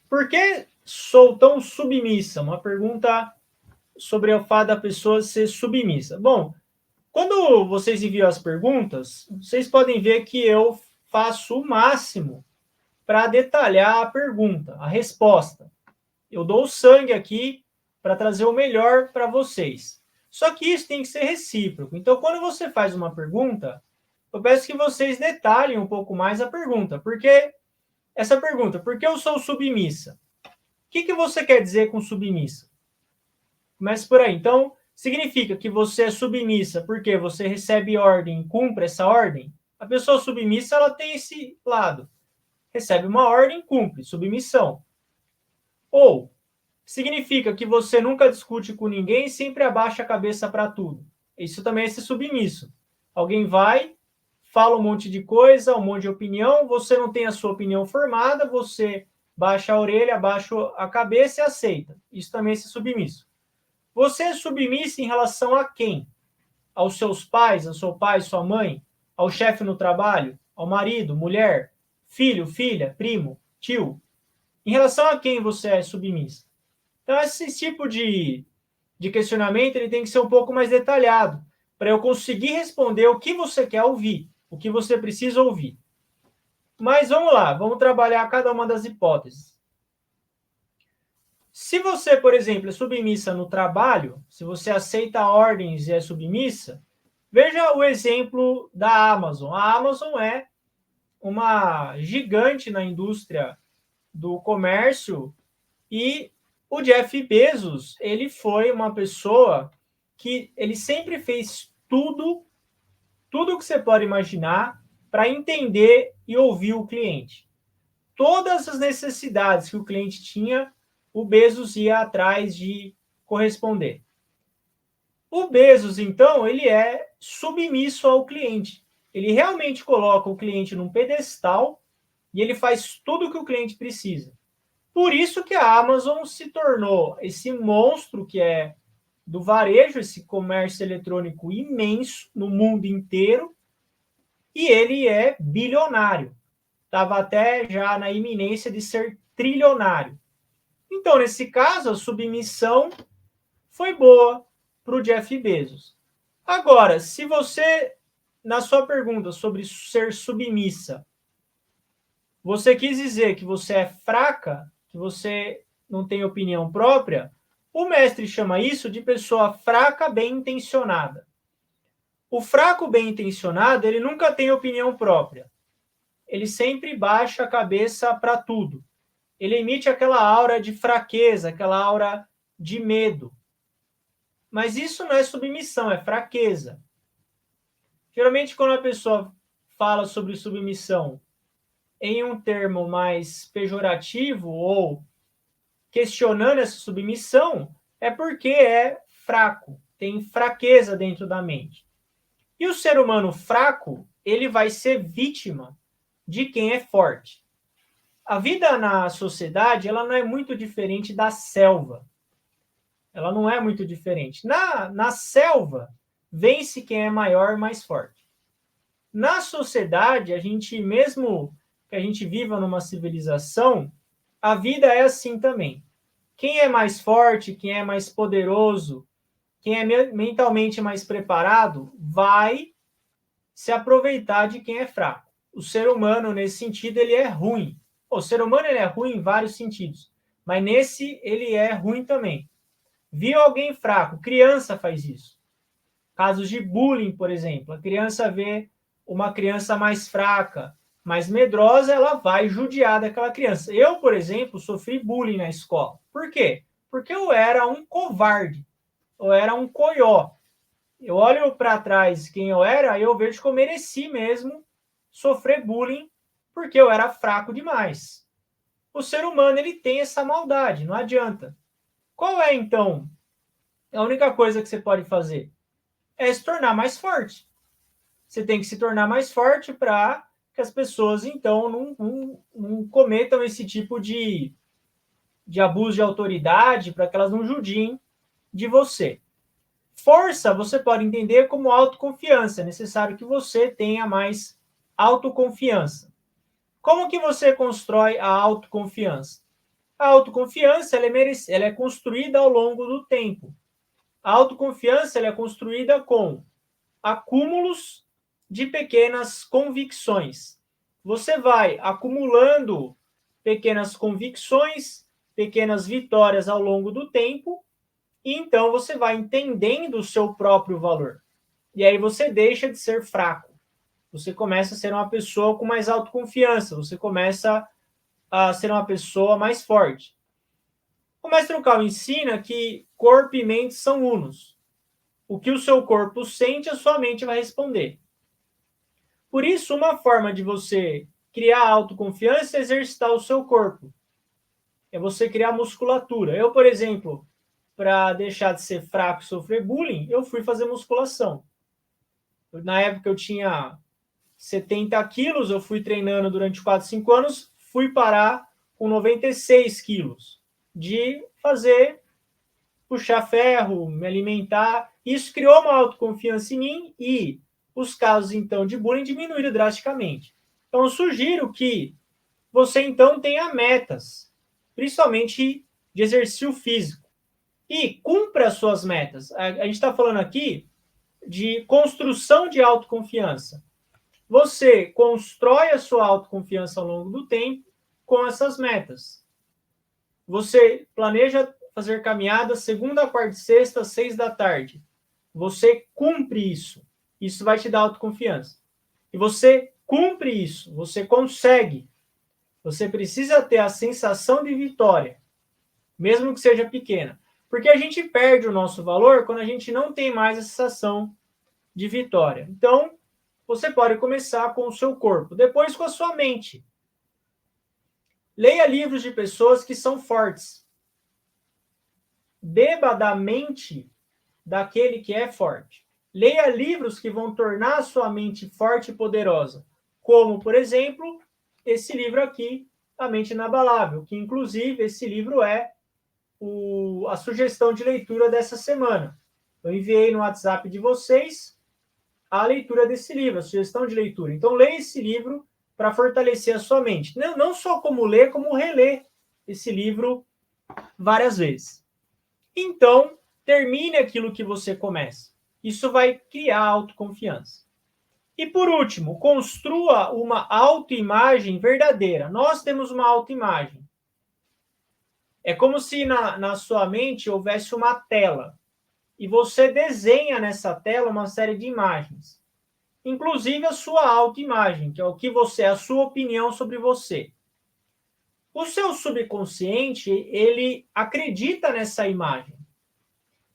Por que sou tão submissa? Uma pergunta sobre o fato da pessoa ser submissa. Bom, quando vocês enviam as perguntas, vocês podem ver que eu faço o máximo para detalhar a pergunta, a resposta. Eu dou o sangue aqui para trazer o melhor para vocês. Só que isso tem que ser recíproco. Então, quando você faz uma pergunta, eu peço que vocês detalhem um pouco mais a pergunta. Porque essa pergunta, por que eu sou submissa? O que você quer dizer com submissa? Comece por aí. Então, significa que você é submissa porque você recebe ordem, cumpre essa ordem? A pessoa submissa, ela tem esse lado. Recebe uma ordem, cumpre, submissão. Ou significa que você nunca discute com ninguém e sempre abaixa a cabeça para tudo. Isso também é ser submisso. Alguém vai, fala um monte de coisa, um monte de opinião, você não tem a sua opinião formada, você baixa a orelha, abaixa a cabeça e aceita. Isso também é ser submisso. Você é submisso em relação a quem? Aos seus pais, ao seu pai, sua mãe, ao chefe no trabalho, ao marido, mulher, filho, filha, primo, tio. Em relação a quem você é submissa? Então, esse tipo de questionamento ele tem que ser um pouco mais detalhado, para eu conseguir responder o que você quer ouvir, o que você precisa ouvir. Mas vamos lá, vamos trabalhar cada uma das hipóteses. Se você, por exemplo, é submissa no trabalho, se você aceita ordens e é submissa, veja o exemplo da Amazon. A Amazon é uma gigante na indústria do comércio e o Jeff Bezos, ele foi uma pessoa que ele sempre fez tudo que você pode imaginar para entender e ouvir o cliente. Todas as necessidades que o cliente tinha, o Bezos ia atrás de corresponder. O Bezos, então, ele é submisso ao cliente. Ele realmente coloca o cliente num pedestal e ele faz tudo o que o cliente precisa. Por isso que a Amazon se tornou esse monstro que é do varejo, esse comércio eletrônico imenso no mundo inteiro, e ele é bilionário. Estava até já na iminência de ser trilionário. Então, nesse caso, a submissão foi boa para o Jeff Bezos. Agora, se você, na sua pergunta sobre ser submissa, você quis dizer que você é fraca, que você não tem opinião própria, o mestre chama isso de pessoa fraca bem intencionada. O fraco bem intencionado, ele nunca tem opinião própria. Ele sempre baixa a cabeça para tudo. Ele emite aquela aura de fraqueza, aquela aura de medo. Mas isso não é submissão, é fraqueza. Geralmente, quando a pessoa fala sobre submissão em um termo mais pejorativo ou questionando essa submissão, é porque é fraco, tem fraqueza dentro da mente. E o ser humano fraco, ele vai ser vítima de quem é forte. A vida na sociedade, ela não é muito diferente da selva. Ela não é muito diferente. Na selva, vence quem é maior e mais forte. Na sociedade, a gente, mesmo que a gente viva numa civilização, a vida é assim também. Quem é mais forte, quem é mais poderoso, quem é mentalmente mais preparado, vai se aproveitar de quem é fraco. O ser humano, nesse sentido, ele é ruim. O ser humano ele é ruim em vários sentidos, mas nesse ele é ruim também. Viu alguém fraco, criança faz isso. Casos de bullying, por exemplo. A criança vê uma criança mais fraca, mais medrosa, ela vai judiar daquela criança. Eu, por exemplo, sofri bullying na escola. Por quê? Porque eu era um covarde. Eu era um coió. Eu olho para trás quem eu era, eu vejo que eu mereci mesmo sofrer bullying porque eu era fraco demais. O ser humano ele tem essa maldade, não adianta. Qual é então a única coisa que você pode fazer? É se tornar mais forte. Você tem que se tornar mais forte para que as pessoas então não cometam esse tipo de abuso de autoridade, para que elas não judiem de você. Força você pode entender como autoconfiança. É necessário que você tenha mais autoconfiança. Como que você constrói a autoconfiança? A autoconfiança ela é construída ao longo do tempo. A autoconfiança ela é construída com acúmulos de pequenas convicções. Você vai acumulando pequenas convicções, pequenas vitórias ao longo do tempo, e então você vai entendendo o seu próprio valor. E aí você deixa de ser fraco. Você começa a ser uma pessoa com mais autoconfiança, você começa a ser uma pessoa mais forte. O mestre Okal ensina que corpo e mente são unos. O que o seu corpo sente, a sua mente vai responder. Por isso, uma forma de você criar autoconfiança é exercitar o seu corpo. É você criar musculatura. Eu, por exemplo, para deixar de ser fraco e sofrer bullying, eu fui fazer musculação. Na época eu tinha 70 quilos, eu fui treinando durante 4, 5 anos, fui parar com 96 quilos de fazer, puxar ferro, me alimentar. Isso criou uma autoconfiança em mim e os casos, então, de bullying diminuíram drasticamente. Então, eu sugiro que você, então, tenha metas, principalmente de exercício físico, e cumpra as suas metas. A gente está falando aqui de construção de autoconfiança. Você constrói a sua autoconfiança ao longo do tempo com essas metas. Você planeja fazer caminhada segunda, quarta e sexta, às 6 da tarde. Você cumpre isso. Isso vai te dar autoconfiança. E você cumpre isso. Você consegue. Você precisa ter a sensação de vitória, mesmo que seja pequena. Porque a gente perde o nosso valor quando a gente não tem mais a sensação de vitória. Então, você pode começar com o seu corpo, depois com a sua mente. Leia livros de pessoas que são fortes. Beba da mente daquele que é forte. Leia livros que vão tornar a sua mente forte e poderosa, como, por exemplo, esse livro aqui, A Mente Inabalável, que inclusive esse livro é a sugestão de leitura dessa semana. Eu enviei no WhatsApp de vocês a leitura desse livro, a sugestão de leitura. Então, leia esse livro para fortalecer a sua mente. Não só como ler, como reler esse livro várias vezes. Então, termine aquilo que você começa. Isso vai criar autoconfiança. E por último, construa uma autoimagem verdadeira. Nós temos uma autoimagem. É como se na sua mente houvesse uma tela. E você desenha nessa tela uma série de imagens. Inclusive a sua autoimagem, que é o que você, a sua opinião sobre você. O seu subconsciente, ele acredita nessa imagem.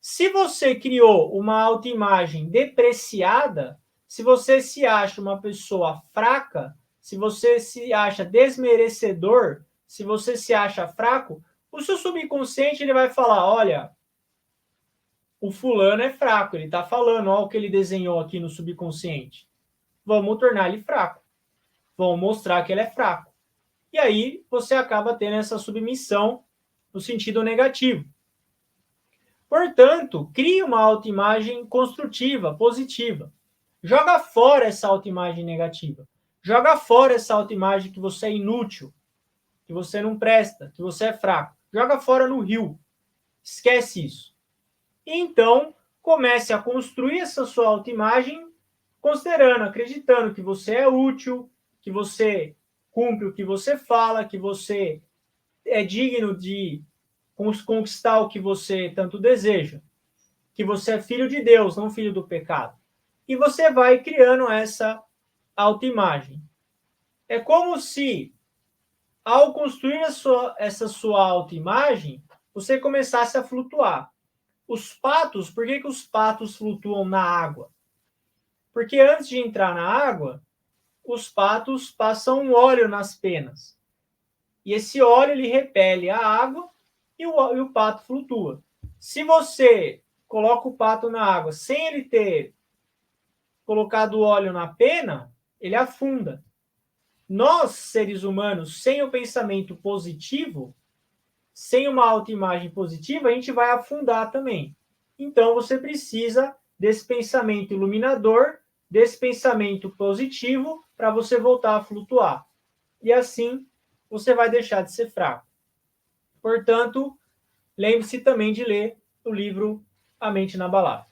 Se você criou uma autoimagem depreciada, se você se acha uma pessoa fraca, se você se acha desmerecedor, se você se acha fraco, o seu subconsciente ele vai falar, olha, o fulano é fraco, ele está falando, olha o que ele desenhou aqui no subconsciente. Vamos tornar ele fraco. Vamos mostrar que ele é fraco. E aí você acaba tendo essa submissão no sentido negativo. Portanto, crie uma autoimagem construtiva, positiva. Joga fora essa autoimagem negativa. Joga fora essa autoimagem que você é inútil, que você não presta, que você é fraco. Joga fora no rio. Esquece isso. E então, comece a construir essa sua autoimagem considerando, acreditando que você é útil, que você cumpre o que você fala, que você é digno de conquistar o que você tanto deseja, que você é filho de Deus, não filho do pecado. E você vai criando essa autoimagem. É como se, ao construir essa sua autoimagem, você começasse a flutuar. Os patos, por que os patos flutuam na água? Porque antes de entrar na água, os patos passam um óleo nas penas. E esse óleo ele repele a água e o pato flutua. Se você coloca o pato na água sem ele ter colocado o óleo na pena, ele afunda. Nós, seres humanos, sem o pensamento positivo, sem uma autoimagem positiva, a gente vai afundar também. Então, você precisa desse pensamento iluminador, desse pensamento positivo, para você voltar a flutuar. E assim, você vai deixar de ser fraco. Portanto, lembre-se também de ler o livro A Mente Inabalável.